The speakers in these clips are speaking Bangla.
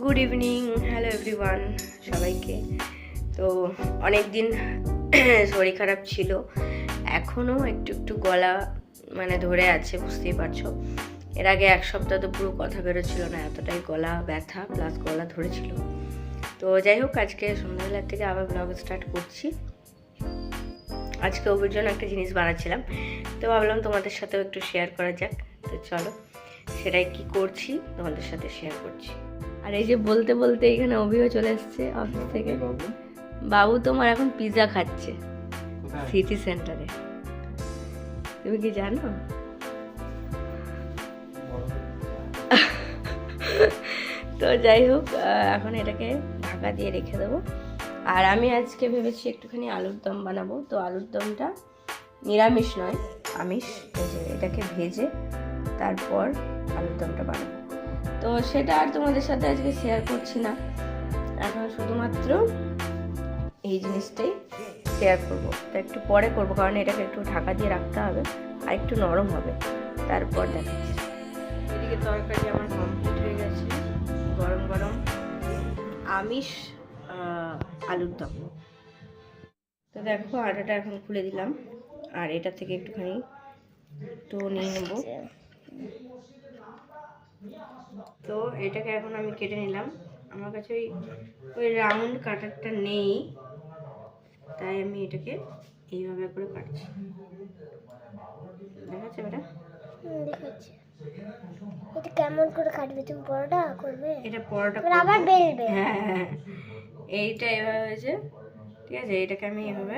গুড ইভিনিং, হ্যালো এভরিওয়ান সবাইকে। তো অনেক দিন শরীর খারাপ ছিল, এখনও একটু একটু গলা মানে ধরে আছে, বুঝতেই পারছো। এর আগে এক সপ্তাহ তো পুরো কথা বেরোচ্ছিল না, এতটাই গলা ব্যথা প্লাস গলা ধরেছিল। তো যাই হোক, আজকে সন্ধ্যাবেলার থেকে আবার ব্লগ স্টার্ট করছি। আজকে ওর জন্য একটা জিনিস বানাচ্ছিলাম, তো ভাবলাম তোমাদের সাথেও একটু শেয়ার করা যাক। তো চলো, সেটাই কি করছি তোমাদের সাথে শেয়ার করছি। আর এই যে বলতে বলতে এখানে অভিও চলে এসছে অফিস থেকে। বাবু তোমার এখন পিৎজা খাচ্ছে সিটি সেন্টারে, তুমি কি জানো? তো যাই হোক, এখন এটাকে ঢাকা দিয়ে রেখে দেবো। আর আমি আজকে ভেবেছি একটুখানি আলুর দম বানাবো। তো আলুর দমটা নিরামিষ নয়, আমিষ। এটাকে ভেজে তারপর আলুর দমটা বানাবো। তো সেটা আর তোমাদের সাথে আজকে শেয়ার করছি না, এখন শুধুমাত্র এই জিনিসটাই শেয়ার করবো। তো একটু পরে করবো, কারণ এটাকে একটু ঢাকা দিয়ে রাখতে হবে আর একটু নরম হবে, তারপর দেখাচ্ছি। এদিকে তরকারি আমার কমপ্লিট হয়ে গেছে, গরম গরম আমিষ আলুর দম। তো দেখো, আটাটা এখন খুলে দিলাম, আর এটা থেকে একটুখানি তো নিয়ে নেবো। তো এটাকে এখন আমি কেটে নিলাম। আমার কাছে ওই রাউন্ড কাটারটা নেই, তাই আমি এটাকে এইভাবে করে কাটছি। দেখাচ্ছে বেটা? দেখাচ্ছে। এটা কেমন করে কাটবে? তুমি পরোটা করবে? এটা পরোটা আবার বেলবে? হ্যাঁ হ্যাঁ, এইটা এভাবে হয়েছে, ঠিক আছে। এটাকে আমি এভাবে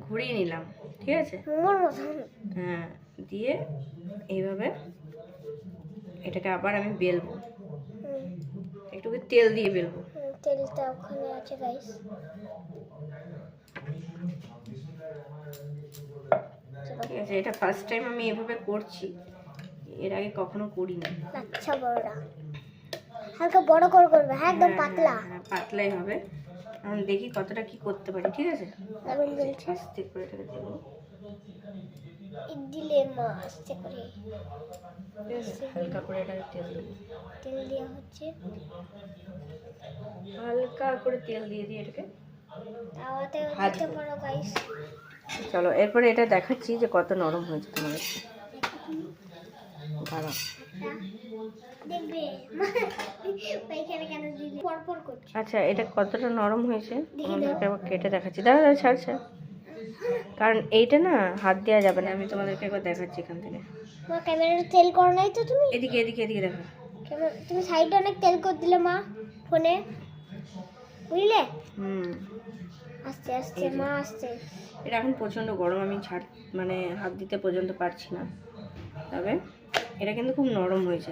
ঘুরিয়ে নিলাম, ঠিক আছে। হ্যাঁ, দিয়ে এইভাবে এটাকে আবার আমি বেলবো, একটু তেল দিয়ে বেলবো। তেলটা ওখানে আছে গাইস। ঠিক আছে, এটা ফার্স্ট টাইম আমি এভাবে করছি, এর আগে কখনো করিনি। আচ্ছা, বড়টা হালকা বড় করে করবে, হ্যাঁ একদম পাতলা। হ্যাঁ, পাতলাই হবে। এখন দেখি কতটা কি করতে পারি, ঠিক আছে। এখন বলছি আস্তে করে এটাকে দেবো, দিলে মা আস্তে করে হালকা করে এটাকে তেল দেবো। তেল দেওয়া হচ্ছে, হালকা করে তেল দিয়ে দিই এটাকে। তাওয়াতে দিতে পারো গাইস। চলো, এরপরে এটা দেখাচ্ছি যে কত নরম হয়েছে তোমাদের। দাঁড়াও, দেখবে ওইখানে কেন দিদি পরপর করছে। আচ্ছা, এটা কতটা নরম হয়েছে তোমাদেরকে আবার কেটে দেখাচ্ছি। দাঁড়া দাঁড়া, ছাড় ছাড়, কারণ এইটা না হাত দেওয়া যাবে না। আমি তোমাদেরকে একবার দেখাচ্ছি এখান থেকে। মা ক্যামেরাটা তেল করো নাই তো তুমি? এদিকে এদিকে এদিকে দেখো। তুমি সাইডে অনেক তেল করে দিলে মা ফোনে, বুঝলে? আস্তে আস্তে মা আস্তে। এটা এখন প্রচণ্ড গরম, আমি মানে হাত দিতে পর্যন্ত পারছি না, তবে এটা কিন্তু খুব নরম হয়েছে,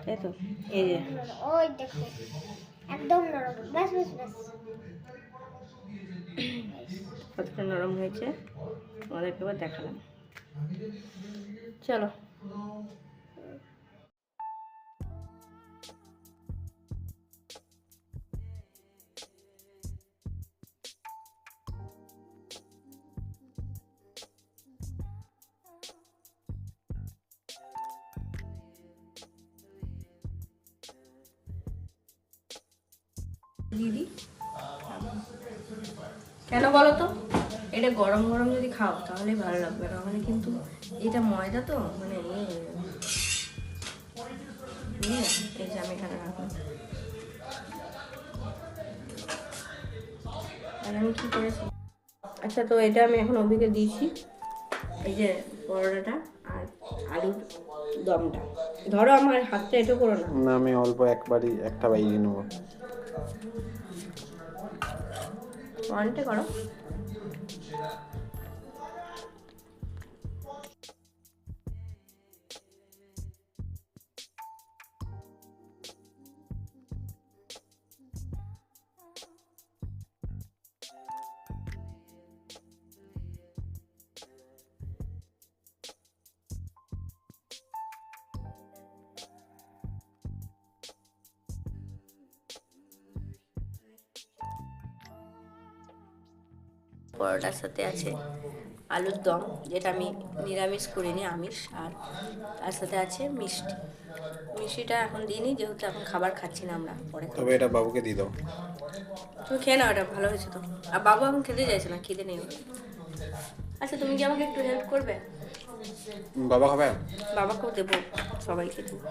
তাই তো। এই যে ওই দেখো একদম নরম, বাস বাস বাস। কতটা নরম হয়েছে তোমাদেরকে এবার দেখালাম। চলো, দিদি কেন বলো তো? এটা গরম গরম যদি খাও তাহলে ভালো লাগবে, না মানে কিন্তু এটা ময়দা তো, মানে এই যে আমি এখানে রাখলাম। আর আমি কি করেছি, আচ্ছা, তো এটা আমি এখন অভিকে দিয়েছি, এই যে পরোটাটা আর আলুর দমটা। ধরো আমার হাতটা এটা করো না। না, আমি অল্প একবারই একটা বাইয়ে নেবো। অনটা করো। পরোটার সাথে আছে আলুর দম, যেটা আমি নিরামিষ করিনি, আমিষ। আর তার সাথে আছে মিষ্টি। মিষ্টিটা এখন দিইনি, যেহেতু এখন খাবার খাচ্ছি না আমরা, পরে খাবো। তবে এটা বাবুকে দিয়ে দাও। তুমি খেয়ে নাও, এটা ভালো হয়েছে তো। আর বাবু এখন খেতে চাইছে না, খিদে নেই ওর। আচ্ছা তুমি কি আমাকে একটু হেল্প করবে? বাবা খাবে? বাবাকেও দেবো, সবাইকে দেবো।